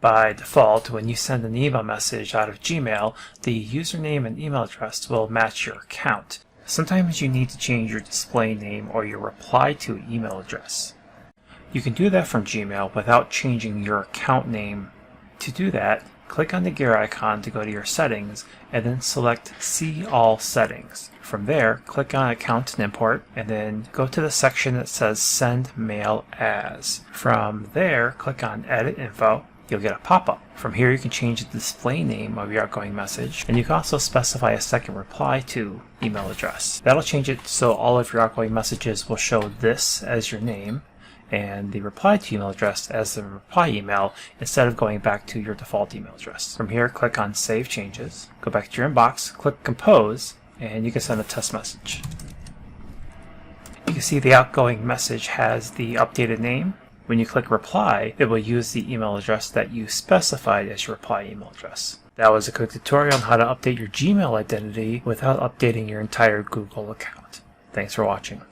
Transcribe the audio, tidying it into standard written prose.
By default, when you send an email message out of Gmail, the username and email address will match your account. Sometimes you need to change your display name or your reply to email address. You can do that from Gmail without changing your account name. To do that, click on the gear icon to go to your settings and then select See All Settings. From there, click on Account and Import and then go to the section that says Send Mail As. From there, click on Edit Info. You'll get a pop-up. From here, you can change the display name of your outgoing message, and you can also specify a second reply to email address. That'll change it so all of your outgoing messages will show this as your name and the reply to email address as the reply email instead of going back to your default email address. From here, click on Save Changes, go back to your inbox, click Compose, and you can send a test message. You can see the outgoing message has the updated name. When you click Reply, it will use the email address that you specified as your reply email address. That was a quick tutorial on how to update your Gmail identity without updating your entire Google account. Thanks for watching.